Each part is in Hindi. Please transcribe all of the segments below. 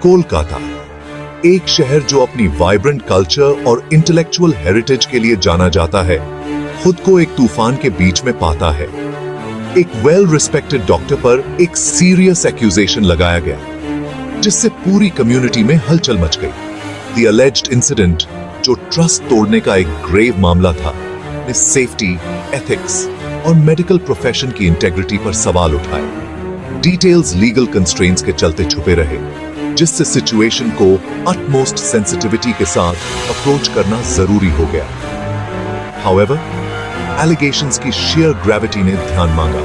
कोलकाता, एक शहर जो अपनी वाइब्रेंट कल्चर और इंटेलेक्चुअल हेरिटेज के लिए जाना जाता है, खुद को एक तूफान के बीच में पाता है। एक वेल रिस्पेक्टेड डॉक्टर पर एक सीरियस एक्यूजेशन लगाया गया, जिससे पूरी कम्युनिटी में हलचल मच गई। द अलेज्ड इंसिडेंट, जो ट्रस्ट तोड़ने का एक ग्रेव मामला था, ने सेफ्टी, एथिक्स और मेडिकल प्रोफेशन की इंटेग्रिटी पर सवाल उठाए। डिटेल्स लीगल कंस्ट्रेंट्स के चलते छुपे रहे, जिससे सिचुएशन को अटमोस्ट सेंसिटिविटी के साथ अप्रोच करना जरूरी हो गया। हाउएवर, एलिगेशंस की शेयर ग्रेविटी ने ध्यान मांगा।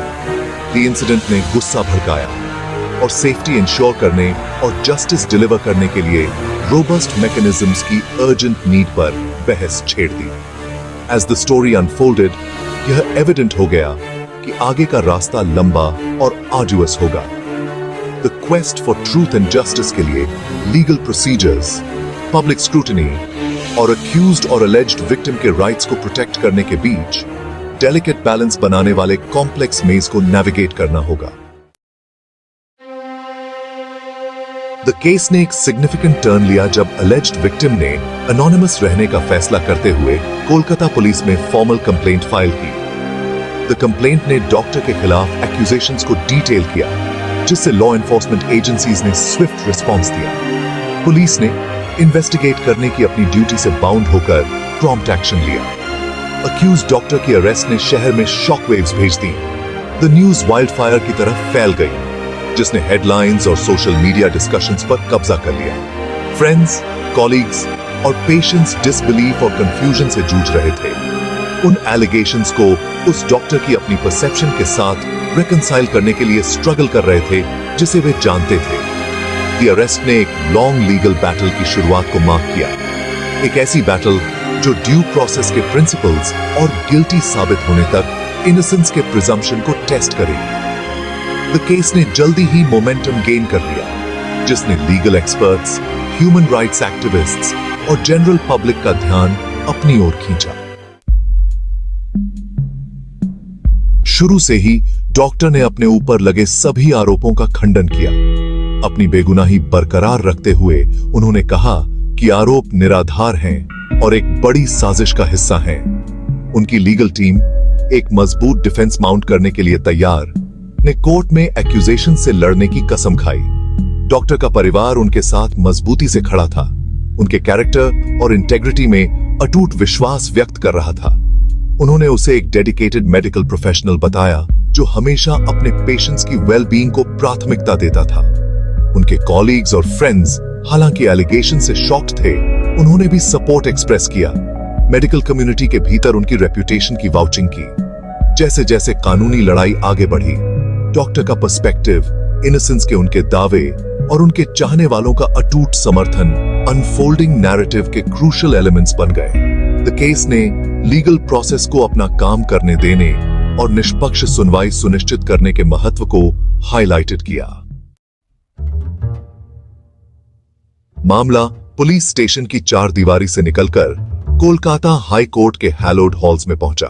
द इंसिडेंट ने गुस्सा भड़काया और सेफ्टी इंश्योर करने और जस्टिस डिलीवर करने के लिए रोबस्ट मैकेनिज्म्स की अर्जेंट नीड पर बहस छेड़ दी। एज द स्टोरी अनफोल्डेड, यह एविडेंट हो गया कि आगे का रास्ता लंबा और आर्डुअस होगा। The quest for truth and justice के लिए लीगल प्रोसीजर्स, पब्लिक स्क्रूटनी और अक्यूज्ड और अलेज्ड विक्टिम के राइट्स को प्रोटेक्ट करने के बीच डेलिकेट बैलेंस बनाने वाले कॉम्प्लेक्स मेज को नेविगेट करना होगा। द केस ने एक सिग्निफिकेंट टर्न लिया जब अलेज्ड विक्टिम ने एनोनिमस रहने का फैसला करते हुए कोलकाता पुलिस में फॉर्मल कंप्लेंट फाइल की। द कंप्लेंट ने डॉक्टर के खिलाफ एक्यूजेशंस को डिटेल किया, जिससे लॉ एनफोर्समेंट एजेंसीज ने स्विफ्ट रिस्पांस दिया। पुलिस ने इन्वेस्टिगेट करने की अपनी ड्यूटी से बाउंड होकर प्रॉम्प्ट एक्शन लिया। अक्यूज्ड डॉक्टर की अरेस्ट ने शहर में शॉकवेव्स भेज दी। द न्यूज वाइल्डफायर की तरह फैल गई, जिसने हेडलाइंस और सोशल मीडिया डिस्कशंस पर कब्जा कर लिया। फ्रेंड्स, कॉलीग्स और पेशेंट्स डिसबिलीफ और कंफ्यूजन से जूझ रहे थे। उन एलिगेशंस को उस डॉक्टर की अपनी परसेप्शन के साथ रिकंसाइल करने के लिए स्ट्रगल कर रहे थे, जिसे वे जानते थे। द अरेस्ट ने एक लॉन्ग लीगल बैटल की शुरुआत को मार्क किया, एक ऐसी बैटल जो ड्यू प्रोसेस के प्रिंसिपल्स और गिल्टी साबित होने तक इनोसेंस के प्रिजम्पशन को टेस्ट करेगी। द केस ने जल्दी ही मोमेंटम गेन कर लिया, जिसने legal experts, human rights activists और जनरल पब्लिक का ध्यान अपनी ओर खींचा। शुरू से ही डॉक्टर ने अपने ऊपर लगे सभी आरोपों का खंडन किया। अपनी बेगुनाही बरकरार रखते हुए उन्होंने कहा कि आरोप निराधार हैं और एक बड़ी साजिश का हिस्सा हैं। उनकी लीगल टीम, एक मजबूत डिफेंस माउंट करने के लिए तैयार, ने कोर्ट में एक्यूजेशन से लड़ने की कसम खाई। डॉक्टर का परिवार उनके साथ मजबूती से खड़ा था, उनके कैरेक्टर और इंटेग्रिटी में अटूट विश्वास व्यक्त कर रहा था। उन्होंने उसे एक डेडिकेटेड मेडिकल प्रोफेशनल बताया, जो हमेशा अपने पेशेंट्स की वेलबींग को प्राथमिकता देता था। उनके कॉलीग्स और फ्रेंड्स हालांकि एलिगेशन से शॉक्ड थे, उन्होंने भी सपोर्ट एक्सप्रेस किया। मेडिकल कम्युनिटी के भीतर उनकी रेप्यूटेशन की वाउचिंग की। जैसे जैसे कानूनी लड़ाई आगे बढ़ी, डॉक्टर का पर्सपेक्टिव, इनोसेंस के उनके दावे और उनके चाहने वालों का अटूट समर्थन अनफोल्डिंग नैरेटिव के क्रूशियल एलिमेंट्स बन गए। द केस ने लीगल प्रोसेस को अपना काम करने देने और निष्पक्ष सुनवाई सुनिश्चित करने के महत्व को हाईलाइटेड किया। मामला पुलिस स्टेशन की चार दीवारी से निकलकर कोलकाता हाई कोर्ट के हैलोड हॉल्स में पहुंचा।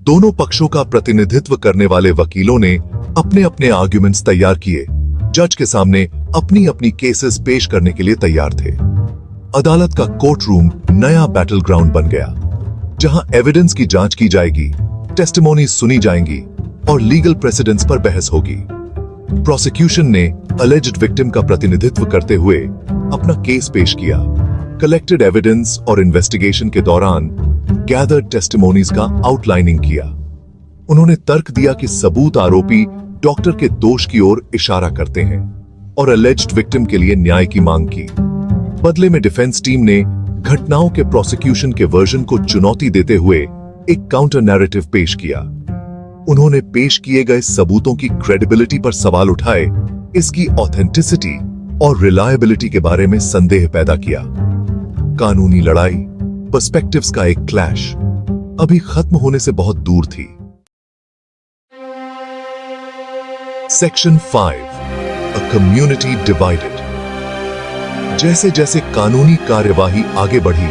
दोनों पक्षों का प्रतिनिधित्व करने वाले वकीलों ने अपने अपने आर्ग्यूमेंट्स तैयार किए। जज के सामने अपनी अपनी केसेस पेश करने के लिए तैयार थे। अदालत का कोर्ट रूम नया बैटल ग्राउंड बन गया, जहां एविडेंस की जांच की जाएगी, टेस्टिमोनीज सुनी जाएंगी और लीगल प्रेसिडेंट्स पर बहस होगी। प्रोसिक्यूशन ने अलेज्ड विक्टिम का प्रतिनिधित्व करते हुए अपना केस पेश किया। कलेक्टेड एविडेंस और इन्वेस्टिगेशन के दौरान गैदर्ड टेस्टिमोनीज का आउटलाइनिंग किया। उन्होंने तर्क दिया कि सबूत आरोपी डॉक्टर के दोष की ओर इशारा करते हैं और अलेज्ड विक्टिम के लिए न्याय की मांग की। बदले में डिफेंस टीम ने घटनाओं के प्रोसिक्यूशन के वर्जन को चुनौती देते हुए एक काउंटर नैरेटिव पेश किया। उन्होंने पेश किए गए सबूतों की क्रेडिबिलिटी पर सवाल उठाए, इसकी ऑथेंटिसिटी और रिलायबिलिटी के बारे में संदेह पैदा किया। कानूनी लड़ाई, पर्सपेक्टिव्स का एक क्लैश अभी खत्म होने से बहुत दूर थी। Section 5, a community divided. जैसे जैसे कानूनी कार्यवाही आगे बढ़ी,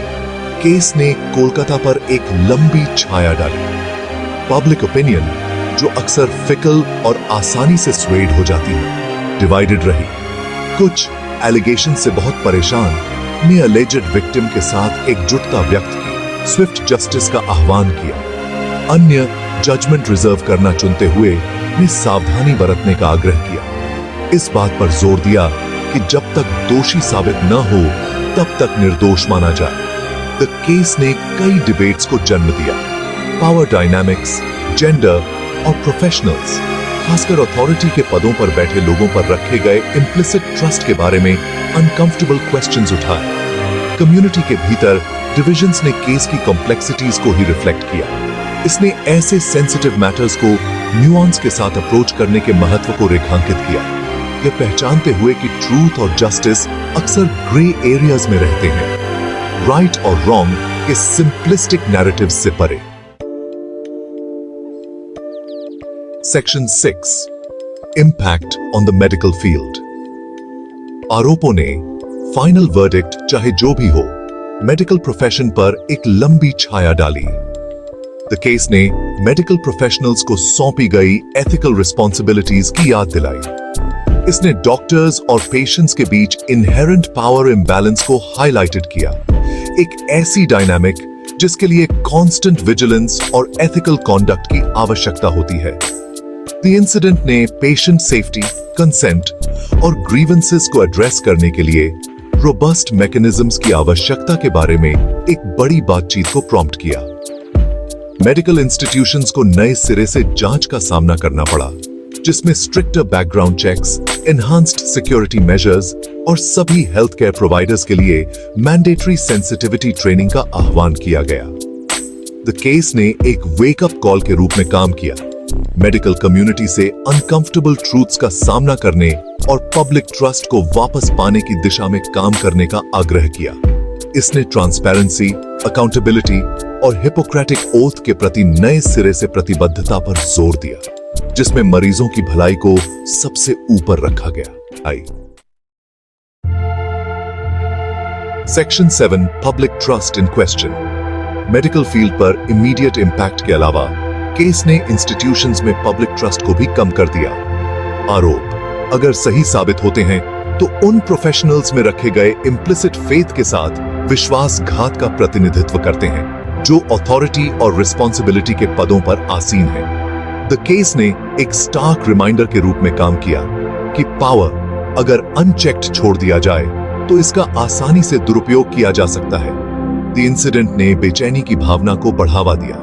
केस ने कोलकाता पर एक लंबी छाया डाली। पब्लिक ओपिनियन जो अक्सर फिकल और आसानी से स्वेड हो जाती है, डिवाइडेड रही। कुछ एलिगेशन से बहुत परेशान ने अलेजेड विक्टिम के साथ एकजुटता व्यक्त की, स्विफ्ट जस्टिस का आह्वान किया। अन्य जजमेंट रिजर्व करना चुनते हुए ने सावधानी बरतने का आग्रह किया। इस बात पर जोर दिया कि जब तक दोषी साबित न हो तब तक निर्दोष माना जाए। द केस ने कई डिबेट्स को जन्म दिया। पावर डायनामिक्स, जेंडर और प्रोफेशनल्स, खासकर अथॉरिटी के पदों पर बैठे लोगों पर रखे गए इम्प्लिसिट ट्रस्ट के बारे में अनकंफर्टेबल क्वेश्चंस उठाए। कम्युनिटी के भीतर डिविजन्स ने केस की कॉम्प्लेक्सिटीज को ही रिफ्लेक्ट किया। इसने ऐसे सेंसिटिव मैटर्स को न्यूआंस के साथ अप्रोच करने के महत्व को रेखांकित किया, यह पहचानते हुए कि ट्रूथ और जस्टिस अक्सर ग्रे एरियाज में रहते हैं, राइट और रॉन्ग के सिंपलिस्टिक नैरेटिव्स से परे। Section 6, impact on the medical field. आरोपों ने फाइनल वर्डिक्ट चाहे जो भी हो, मेडिकल प्रोफेशन पर एक लंबी छाया डाली। द केस ने मेडिकल प्रोफेशनल्स को सौंपी गई एथिकल रिस्पॉन्सिबिलिटीज की याद दिलाई। इसने डॉक्टर्स और पेशेंट्स के बीच इनहेरेंट पावर इम्बैलेंस को हाईलाइटेड किया, एक ऐसी डायनामिक जिसके लिए कांस्टेंट विजिलेंस और एथिकल कॉन्डक्ट की आवश्यकता होती है। द इंसिडेंट ने पेशेंट सेफ्टी, कंसेंट और ग्रीवेंसेस को एड्रेस करने के लिए रोबस्ट मैकेनिज्म्स की आवश्यकता के बारे में एक बड़ी बातचीत को प्रॉम्प्ट किया। मेडिकल इंस्टीट्यूशंस को नए सिरे से जांच का सामना करना पड़ा, जिसमें stricter background checks, enhanced security measures और सभी हेल्थ केयर प्रोवाइडर्स के लिए मैंडेटरी सेंसिटिविटी ट्रेनिंग का आह्वान किया गया। द केस ने एक वेकअप कॉल के रूप में काम किया, मेडिकल कम्युनिटी से अनकंफर्टेबल ट्रूथ्स का सामना करने और पब्लिक ट्रस्ट को वापस पाने की दिशा में काम करने का आग्रह किया। इसने ट्रांसपेरेंसी, अकाउंटेबिलिटी और हिपोक्रेटिक ओथ के प्रति नए सिरे से प्रतिबद्धता पर जोर दिया, जिसमें मरीजों की भलाई को सबसे ऊपर रखा गया। Section 7, public trust in question. Medical field पर इमीडिएट इंपैक्ट के अलावा केस ने इंस्टीट्यूशंस में पब्लिक ट्रस्ट को भी कम कर दिया। आरोप अगर सही साबित होते हैं तो उन प्रोफेशनल्स में रखे गए इम्प्लिसिट फेथ के साथ विश्वासघात का प्रतिनिधित्व करते हैं, जो अथॉरिटी और रिस्पॉन्सिबिलिटी के पदों पर आसीन हैं। द केस ने एक स्टार्क रिमाइंडर के रूप में काम किया कि पावर अगर अनचेक्ड छोड़ दिया जाए तो इसका आसानी से दुरुपयोग किया जा सकता है। द इंसिडेंट ने बेचैनी की भावना को बढ़ावा दिया,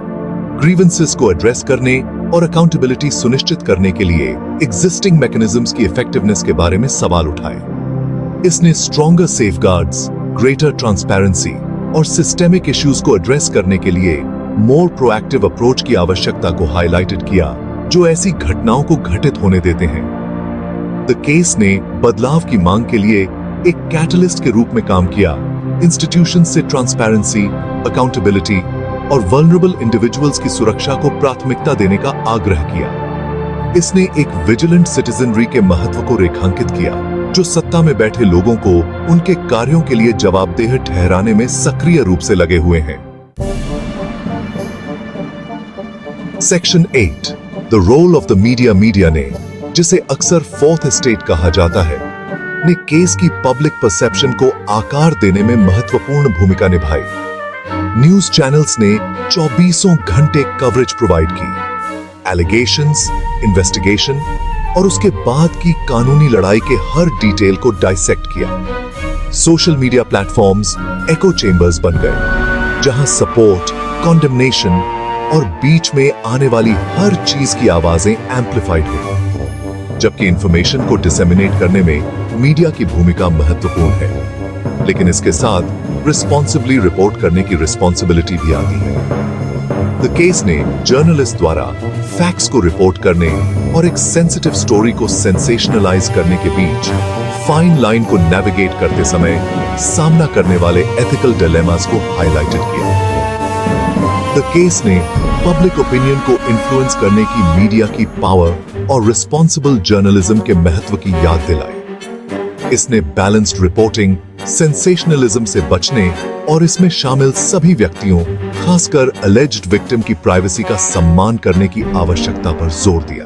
ग्रीवेंसेस को एड्रेस करने और अकाउंटेबिलिटी सुनिश्चित करने के लिए एग्जिस्टिंग मैकेनिज्म्स की इफेक्टिवनेस के बारे में सवाल उठाए। इसने स्ट्रॉन्गर सेफगार्ड्स, ग्रेटर ट्रांसपेरेंसी और सिस्टेमिक इश्यूज को एड्रेस करने के लिए मोर प्रोएक्टिव अप्रोच की आवश्यकता को हाईलाइटेड किया, जो ऐसी घटनाओं को घटित होने देते हैं। द केस ने बदलाव की मांग के लिए एक कैटलिस्ट के रूप में काम किया, इंस्टीट्यूशन से ट्रांसपेरेंसी, अकाउंटेबिलिटी और वल्नरेबल इंडिविजुअल्स की सुरक्षा को प्राथमिकता देने का आग्रह किया। इसने एक विजिलेंट सिटीजनरी के महत्व को रेखांकित किया, जो सत्ता में बैठे लोगों को उनके कार्यों के लिए जवाबदेह ठहराने में सक्रिय रूप से लगे हुए हैं। Section 8, the role of the media. Media ने, जिसे अक्सर फोर्थ एस्टेट कहा जाता है, ने केस की पब्लिक परसेप्शन को आकार देने में महत्वपूर्ण भूमिका निभाई। न्यूज चैनल्स ने 24 घंटे कवरेज प्रोवाइड की, एलिगेशंस, इन्वेस्टिगेशन और उसके बाद की कानूनी लड़ाई के हर डिटेल को डाइसेक्ट किया। सोशल मीडिया प्लेटफॉर्म्स एको चेंबर्स बन गए, जहां सपोर्ट, कॉन्डेमनेशन और बीच में आने वाली हर चीज की आवाजें एम्प्लीफाइड हुई। जबकि इंफॉर्मेशन को डिसेमिनेट करने में मीडिया की भूमिका महत्वपूर्ण है, लेकिन इसके साथ रिस्पॉन्सिबली रिपोर्ट करने की रिस्पॉन्सिबिलिटी भी आती है। द केस ने जर्नलिस्ट द्वारा फैक्ट्स को रिपोर्ट करने और एक सेंसिटिव स्टोरी को सेंसेशनलाइज करने के बीच फाइन लाइन को नेविगेट करते समय सामना करने वाले एथिकल डिलेमास को हाईलाइटेड किया। द केस ने पब्लिक ओपिनियन को इन्फ्लुएंस करने की मीडिया की पावर और रिस्पॉन्सिबल जर्नलिज्म के महत्व की याद दिलाई। इसने बैलेंस्ड रिपोर्टिंग, सेंसेशनलिज्म से बचने और इसमें शामिल सभी व्यक्तियों, खासकर अलेज्ड विक्टिम की प्राइवेसी का सम्मान करने की आवश्यकता पर जोर दिया।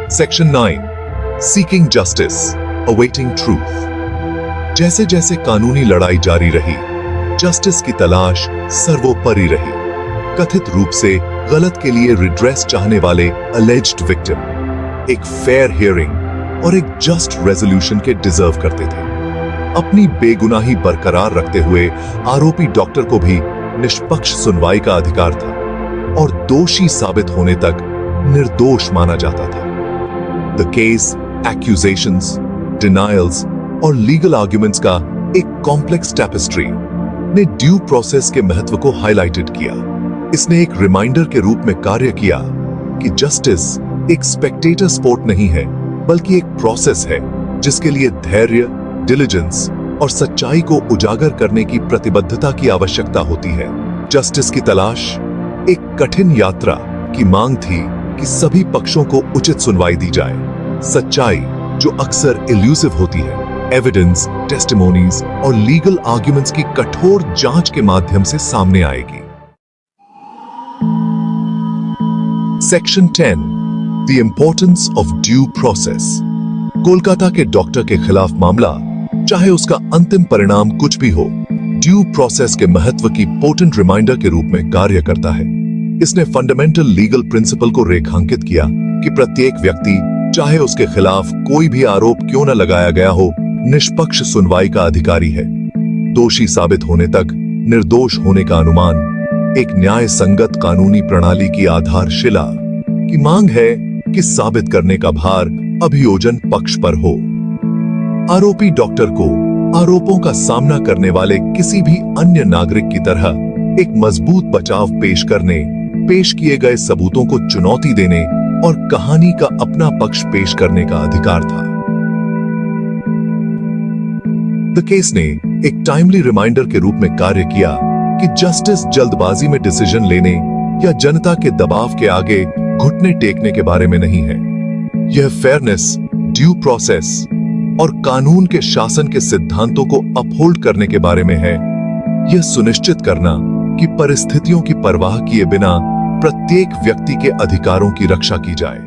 Section 9, seeking justice, awaiting truth. जैसे जैसे कानूनी लड़ाई जारी रही, जस्टिस की तलाश सर्वोपरि रही। कथित रूप से गलत के लिए रिड्रेस चाहने वाले अलेज्ड विक्टिम एक फेयर हियरिंग और एक जस्ट रेजोल्यूशन के डिजर्व करते थे। अपनी बेगुनाही बरकरार रखते हुए आरोपी डॉक्टर को भी निष्पक्ष सुनवाई का अधिकार था और दोषी साबित होने तक निर्दोष माना जाता था। द केस, एक्यूजेशंस, डिनायल्स और लीगल आर्ग्यूमेंट्स का एक कॉम्प्लेक्स टैपेस्ट्री ने ड्यू प्रोसेस के महत्व को हाईलाइटेड किया। इसने एक रिमाइंडर के रूप में कार्य किया कि जस्टिस एक स्पेक्टेटर स्पोर्ट नहीं है, बल्कि एक प्रोसेस है जिसके लिए धैर्य, डिलिजेंस और सच्चाई को उजागर करने की प्रतिबद्धता की आवश्यकता होती है। जस्टिस की तलाश एक कठिन यात्रा की मांग थी कि सभी पक्षों को उचित सुनवाई दी जाए। सच्चाई, जो अक्सर इल्यूसिव होती है, एविडेंस, टेस्टिमोनीज और लीगल आर्ग्यूमेंट्स की कठोर जांच के माध्यम से सामने आएगी। Section 10, the importance of due process. Kolkata के डॉक्टर के खिलाफ मामला, चाहे उसका अंतिम परिणाम कुछ भी हो, ड्यू प्रोसेस के महत्व की पोटेंट रिमाइंडर के रूप में कार्य करता है। इसने फंडामेंटल लीगल प्रिंसिपल को रेखांकित किया कि प्रत्येक व्यक्ति, चाहे उसके खिलाफ कोई भी आरोप क्यों न लगाया गया हो, निष्पक्ष सुनवाई का अधिकारी है। दोषी साबित होने तक निर्दोष होने का अनुमान एक न्याय संगत कानूनी प्रणाली की आधारशिला की मांग है कि साबित करने का भार अभियोजन पक्ष पर हो। आरोपी डॉक्टर को आरोपों का सामना करने वाले किसी भी अन्य नागरिक की तरह एक मजबूत बचाव पेश करने, पेश किए गए सबूतों को चुनौती देने और कहानी का अपना पक्ष पेश करने का अधिकार था। द केस ने एक टाइमली रिमाइंडर के रूप में कार्य किया कि जस्टिस जल्दबाजी में डिसीजन लेने या जनता के दबाव के आगे घुटने टेकने के बारे में नहीं है। यह फेयरनेस, ड्यू प्रोसेस और कानून के शासन के सिद्धांतों को अपहोल्ड करने के बारे में है। यह सुनिश्चित करना कि परिस्थितियों की परवाह किए बिना प्रत्येक व्यक्ति के अधिकारों की रक्षा की जाए।